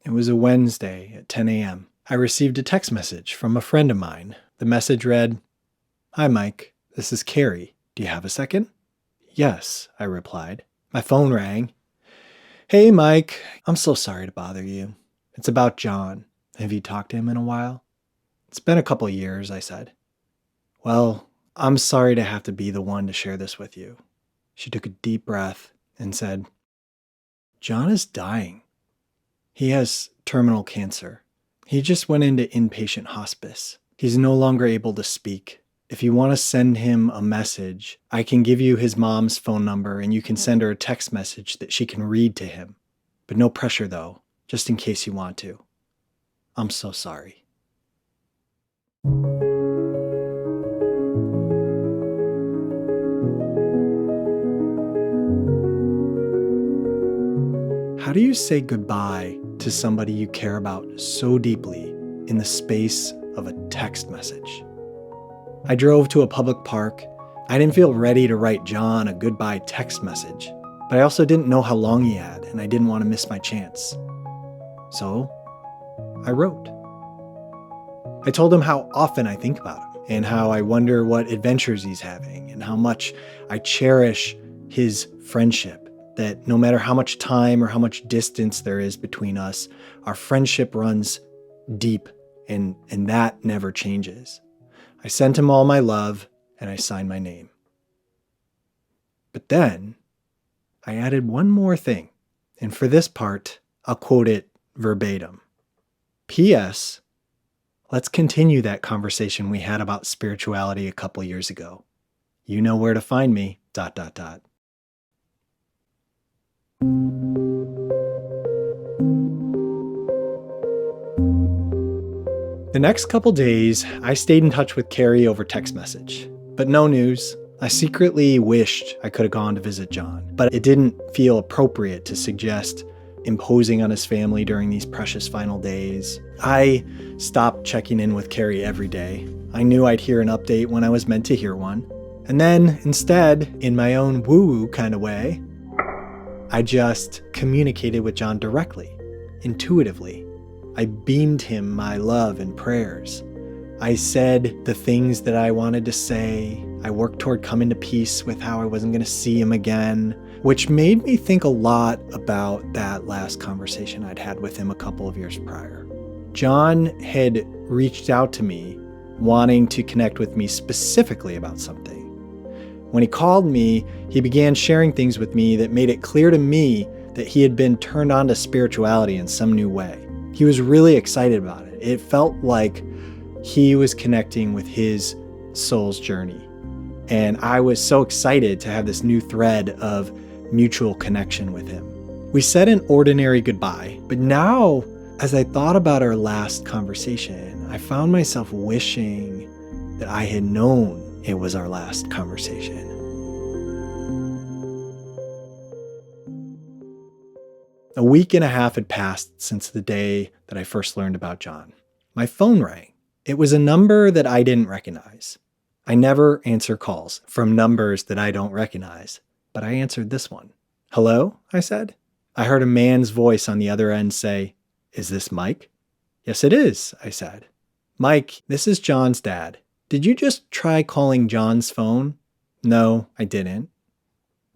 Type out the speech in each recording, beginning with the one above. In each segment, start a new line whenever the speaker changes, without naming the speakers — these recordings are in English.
It was a Wednesday at 10 a.m. I received a text message from a friend of mine. The message read, "Hi, Mike. This is Carrie. Do you have a second?" "Yes," I replied. My phone rang. "Hey, Mike. I'm so sorry to bother you. It's about John. Have you talked to him in a while?" "It's been a couple years," I said. "Well, I'm sorry to have to be the one to share this with you." She took a deep breath and said, "John is dying. He has terminal cancer. He just went into inpatient hospice. He's no longer able to speak. If you want to send him a message, I can give you his mom's phone number and you can send her a text message that she can read to him. But no pressure though, just in case you want to. I'm so sorry." How do you say goodbye to somebody you care about so deeply in the space of a text message? I drove to a public park. I didn't feel ready to write John a goodbye text message, but I also didn't know how long he had, and I didn't want to miss my chance. So I wrote. I told him how often I think about him, and how I wonder what adventures he's having, and how much I cherish his friendship. That no matter how much time or how much distance there is between us, our friendship runs deep, and that never changes. I sent him all my love, and I signed my name. But then I added one more thing, and for this part, I'll quote it verbatim. "P.S. Let's continue that conversation we had about spirituality a couple years ago. You know where to find me, ... The next couple days, I stayed in touch with Carrie over text message, but no news. I secretly wished I could have gone to visit John, but it didn't feel appropriate to suggest imposing on his family during these precious final days. I stopped checking in with Carrie every day. I knew I'd hear an update when I was meant to hear one. And then, instead, in my own woo-woo kind of way, I just communicated with John directly, intuitively. I beamed him my love and prayers. I said the things that I wanted to say. I worked toward coming to peace with how I wasn't going to see him again, which made me think a lot about that last conversation I'd had with him a couple of years prior. John had reached out to me, wanting to connect with me specifically about something. When he called me, he began sharing things with me that made it clear to me that he had been turned on to spirituality in some new way. He was really excited about it. It felt like he was connecting with his soul's journey. And I was so excited to have this new thread of mutual connection with him. We said an ordinary goodbye, but now, as I thought about our last conversation, I found myself wishing that I had known it was our last conversation. A week and a half had passed since the day that I first learned about John. My phone rang. It was a number that I didn't recognize. I never answer calls from numbers that I don't recognize, but I answered this one. "Hello?" I said. I heard a man's voice on the other end say, "Is this Mike?" "Yes, it is," I said. "Mike, this is John's dad. Did you just try calling John's phone?" "No, I didn't."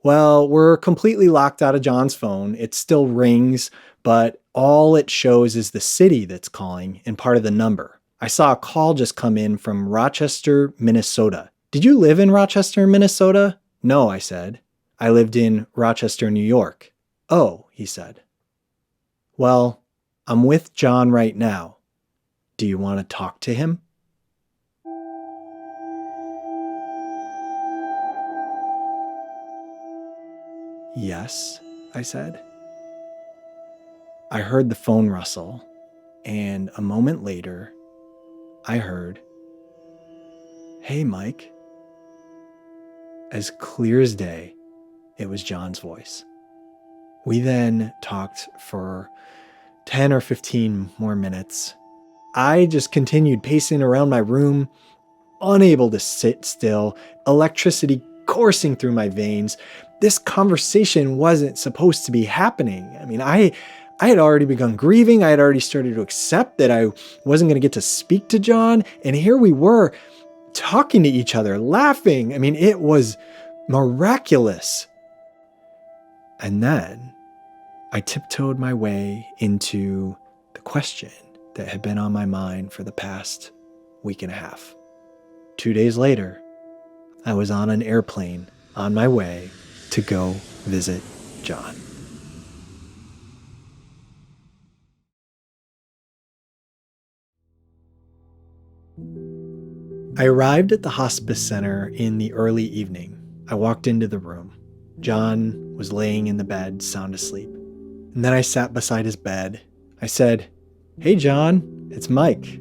"Well, we're completely locked out of John's phone. It still rings, but all it shows is the city that's calling and part of the number. I saw a call just come in from Rochester, Minnesota. Did you live in Rochester, Minnesota?" "No," I said. "I lived in Rochester, New York." "Oh," he said. "Well, I'm with John right now. Do you want to talk to him?" "Yes," I said. I heard the phone rustle, and a moment later, I heard, "Hey, Mike." As clear as day, it was John's voice. We then talked for 10 or 15 more minutes. I just continued pacing around my room, unable to sit still, electricity coursing through my veins. This conversation wasn't supposed to be happening. I I had already begun grieving. I had already started to accept that I wasn't going to get to speak to John. And here we were talking to each other, laughing. I mean, it was miraculous. And then I tiptoed my way into the question that had been on my mind for the past week and a half. 2 days later, I was on an airplane on my way to go visit John. I arrived at the hospice center in the early evening. I walked into the room. John was laying in the bed, sound asleep. And then I sat beside his bed. I said, "Hey, John, it's Mike."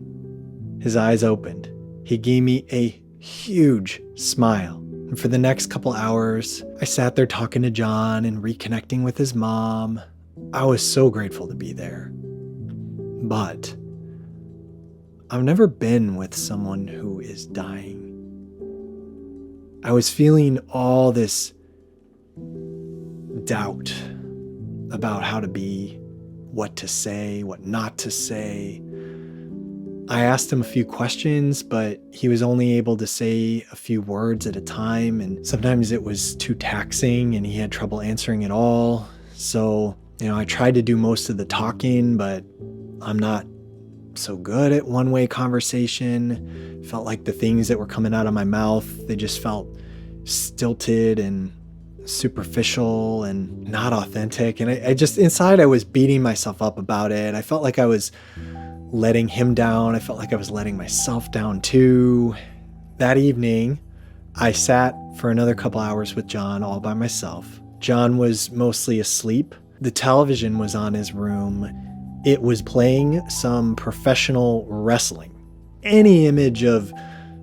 His eyes opened. He gave me a huge smile. And for the next couple hours, I sat there talking to John and reconnecting with his mom. I was so grateful to be there. But I've never been with someone who is dying. I was feeling all this doubt about how to be, what to say, what not to say. I asked him a few questions, but he was only able to say a few words at a time, and sometimes it was too taxing and he had trouble answering at all. So, I tried to do most of the talking, but I'm not so good at one-way conversation. Felt like the things that were coming out of my mouth, they just felt stilted and superficial and not authentic. And I just, inside, I was beating myself up about it. I felt like I was letting him down. I felt like I was letting myself down too. That evening, I sat for another couple hours with John all by myself. John was mostly asleep. The television was on his room. It was playing some professional wrestling. Any image of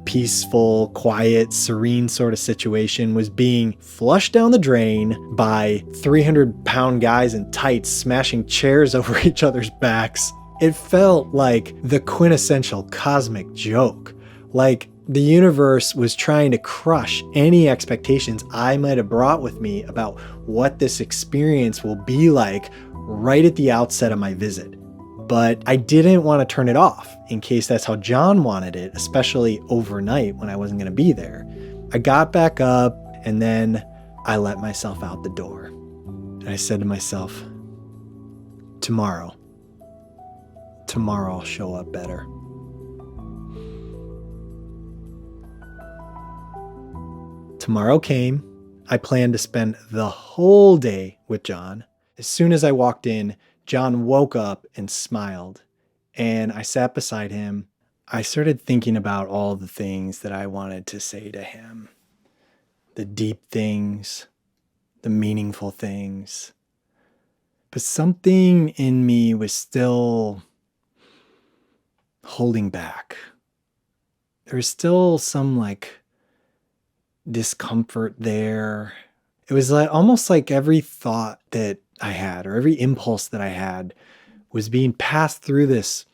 peaceful, quiet, serene sort of situation was being flushed down the drain by 300-pound guys in tights smashing chairs over each other's backs. It felt like the quintessential cosmic joke. Like the universe was trying to crush any expectations I might have brought with me about what this experience will be like right at the outset of my visit. But I didn't want to turn it off in case that's how John wanted it, especially overnight when I wasn't going to be there. I got back up and then I let myself out the door. And I said to myself, tomorrow I'll show up better. Tomorrow came. I planned to spend the whole day with John. As soon as I walked in, John woke up and smiled, and I sat beside him. I started thinking about all the things that I wanted to say to him. The deep things, the meaningful things. But something in me was still holding back. There was still some discomfort there. It was almost like every thought that I had, or every impulse that I had, was being passed through this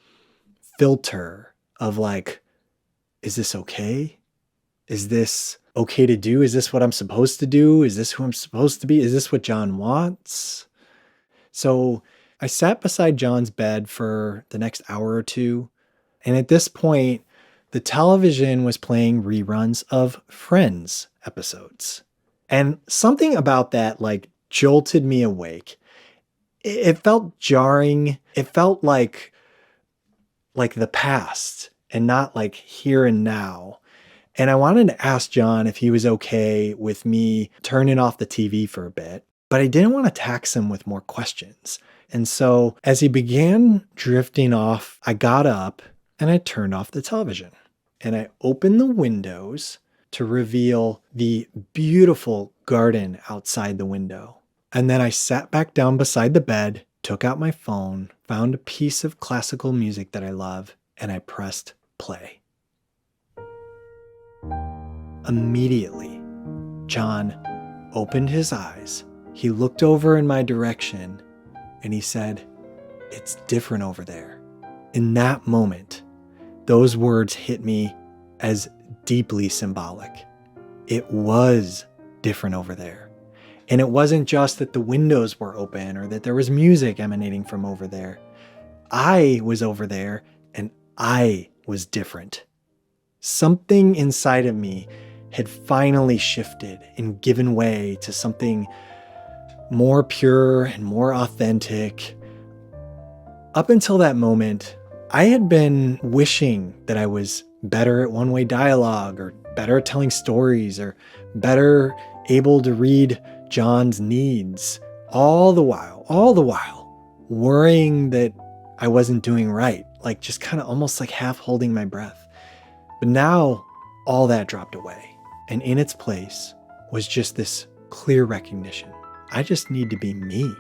filter of is this okay? Is this okay to do? Is this what I'm supposed to do? Is this who I'm supposed to be? Is this what John wants? So I sat beside John's bed for the next hour or two. And at this point, the television was playing reruns of Friends episodes. And something about that jolted me awake. It felt jarring. It felt like the past and not here and now. And I wanted to ask John if he was okay with me turning off the TV for a bit, but I didn't want to tax him with more questions. And so as he began drifting off, I got up and I turned off the television and I opened the windows to reveal the beautiful garden outside the window. And then I sat back down beside the bed, took out my phone, found a piece of classical music that I love, and I pressed play. Immediately, John opened his eyes. He looked over in my direction and he said, "It's different over there." In that moment, those words hit me as deeply symbolic. It was different over there. And it wasn't just that the windows were open or that there was music emanating from over there. I was over there and I was different. Something inside of me had finally shifted and given way to something more pure and more authentic. Up until that moment, I had been wishing that I was better at one-way dialogue or better at telling stories or better able to read John's needs, all the while worrying that I wasn't doing right, like just kind of almost like half holding my breath. But now all that dropped away, and in its place was just this clear recognition. I just need to be me.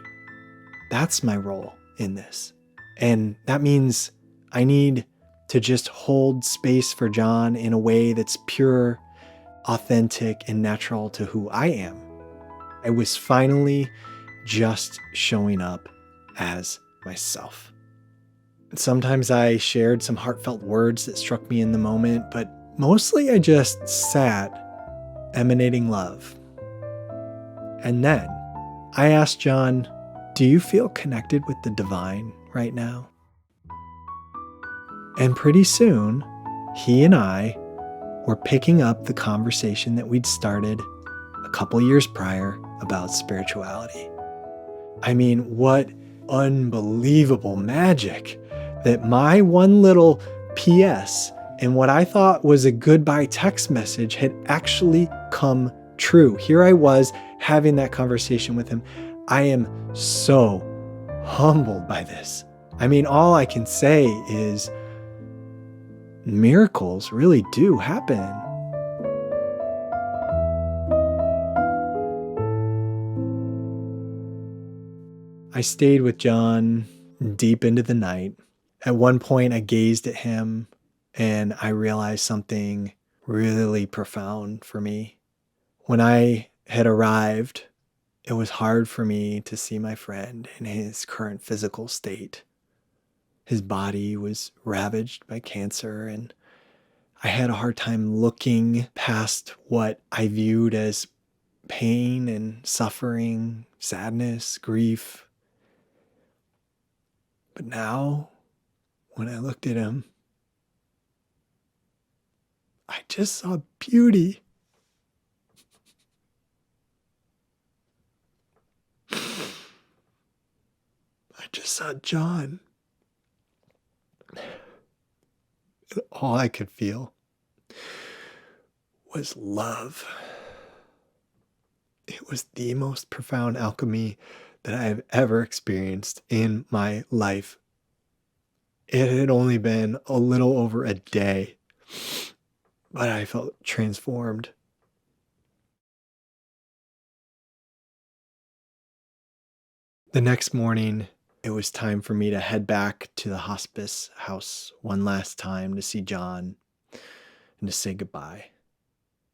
That's my role in this. And that means I need to just hold space for John in a way that's pure, authentic, and natural to who I am. I was finally just showing up as myself. Sometimes I shared some heartfelt words that struck me in the moment, but mostly I just sat, emanating love. And then I asked John, "Do you feel connected with the divine right now?" And pretty soon, he and I were picking up the conversation that we'd started a couple years prior about spirituality. I mean, what unbelievable magic that my one little PS and what I thought was a goodbye text message had actually come true. Here I was having that conversation with him. I am so humbled by this. I mean, all I can say is miracles really do happen. I stayed with John deep into the night. At one point, I gazed at him and I realized something really profound for me. When I had arrived, it was hard for me to see my friend in his current physical state. His body was ravaged by cancer, and I had a hard time looking past what I viewed as pain and suffering, sadness, grief. But now, when I looked at him, I just saw beauty. I just saw John. And all I could feel was love. It was the most profound alchemy that I have ever experienced in my life. It had only been a little over a day, but I felt transformed. The next morning, it was time for me to head back to the hospice house one last time to see John and to say goodbye.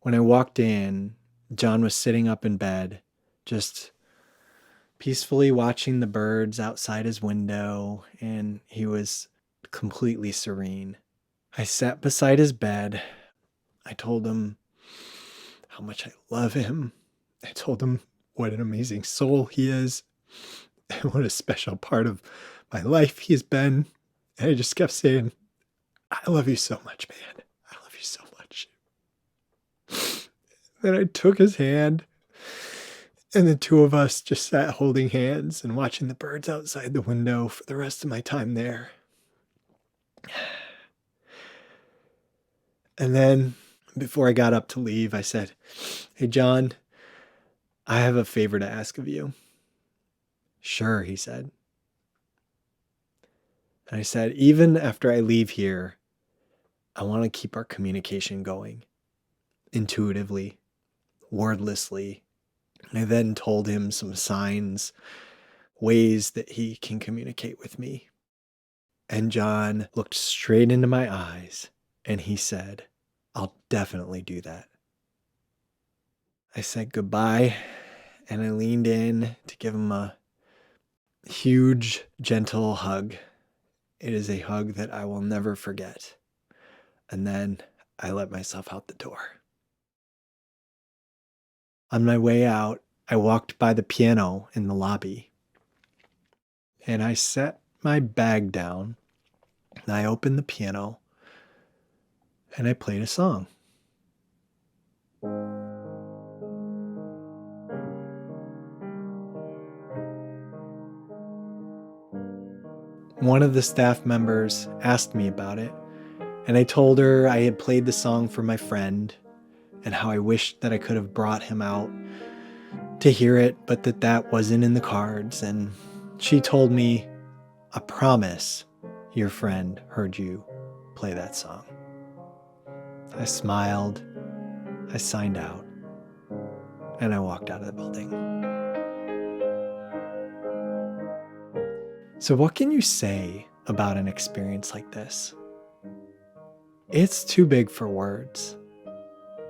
When I walked in, John was sitting up in bed, just peacefully watching the birds outside his window, and he was completely serene. I sat beside his bed. I told him how much I love him. I told him what an amazing soul he is and what a special part of my life he's been. And I just kept saying, "I love you so much, man. I love you so much." Then I took his hand, and the two of us just sat holding hands and watching the birds outside the window for the rest of my time there. And then, before I got up to leave, I said, "Hey, John, I have a favor to ask of you." "Sure," he said. And I said, "Even after I leave here, I want to keep our communication going, intuitively, wordlessly." I then told him some signs, ways that he can communicate with me. And John looked straight into my eyes and he said, "I'll definitely do that." I said goodbye and I leaned in to give him a huge, gentle hug. It is a hug that I will never forget. And then I let myself out the door. On my way out, I walked by the piano in the lobby and I set my bag down and I opened the piano and I played a song. One of the staff members asked me about it, and I told her I had played the song for my friend and how I wished that I could have brought him out to hear it, but that wasn't in the cards. And she told me, "I promise your friend heard you play that song." I smiled, I signed out, and I walked out of the building. So what can you say about an experience like this? It's too big for words.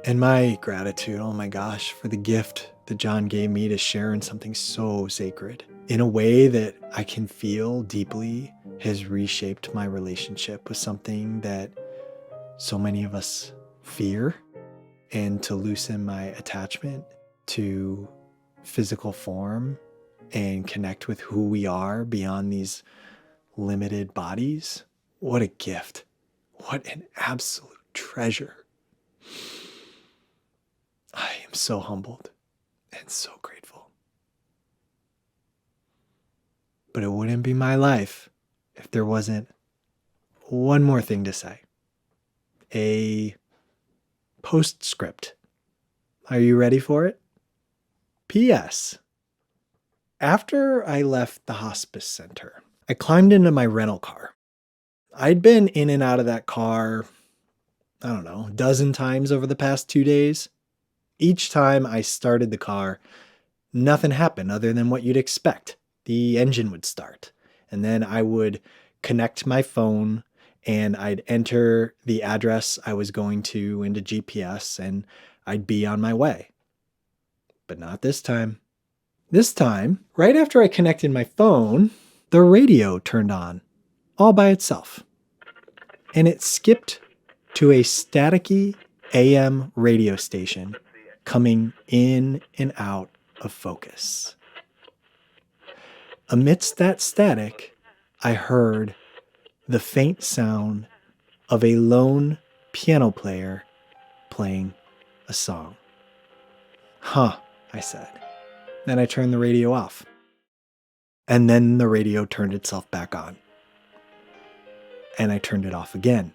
And my gratitude, oh my gosh, for the gift that John gave me to share in something so sacred in a way that I can feel deeply has reshaped my relationship with something that so many of us fear, and to loosen my attachment to physical form and connect with who we are beyond these limited bodies. What a gift. What an absolute treasure. I am so humbled and so grateful. But it wouldn't be my life if there wasn't one more thing to say. A postscript. Are you ready for it? P.S. After I left the hospice center, I climbed into my rental car. I'd been in and out of that car, I don't know, a dozen times over the past 2 days. Each time I started the car, nothing happened other than what you'd expect. The engine would start, and then I would connect my phone and I'd enter the address I was going to into GPS and I'd be on my way. But not this time. This time, right after I connected my phone, the radio turned on all by itself. And it skipped to a staticky AM radio station coming in and out of focus. Amidst that static, I heard the faint sound of a lone piano player playing a song. Huh, I said. Then I turned the radio off. And then the radio turned itself back on. And I turned it off again.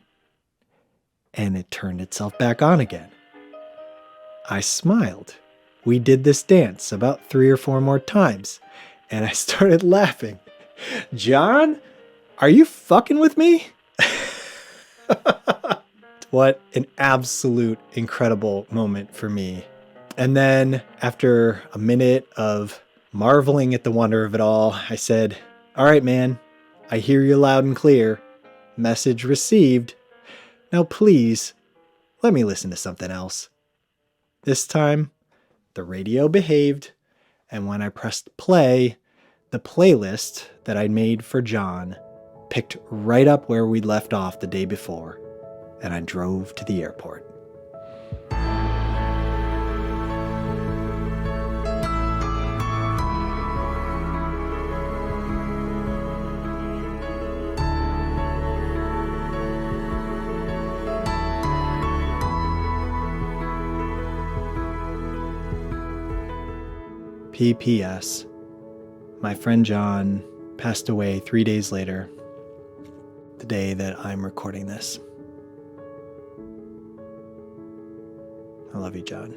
And it turned itself back on again. I smiled. We did this dance about 3 or 4 more times. And I started laughing. John, are you fucking with me? What an absolute incredible moment for me. And then after a minute of marveling at the wonder of it all, I said, "All right, man, I hear you loud and clear. Message received. Now please, let me listen to something else." This time, the radio behaved, and when I pressed play, the playlist that I'd made for John picked right up where we'd left off the day before, and I drove to the airport. P.P.S. My friend John passed away 3 days later, the day that I'm recording this. I love you, John.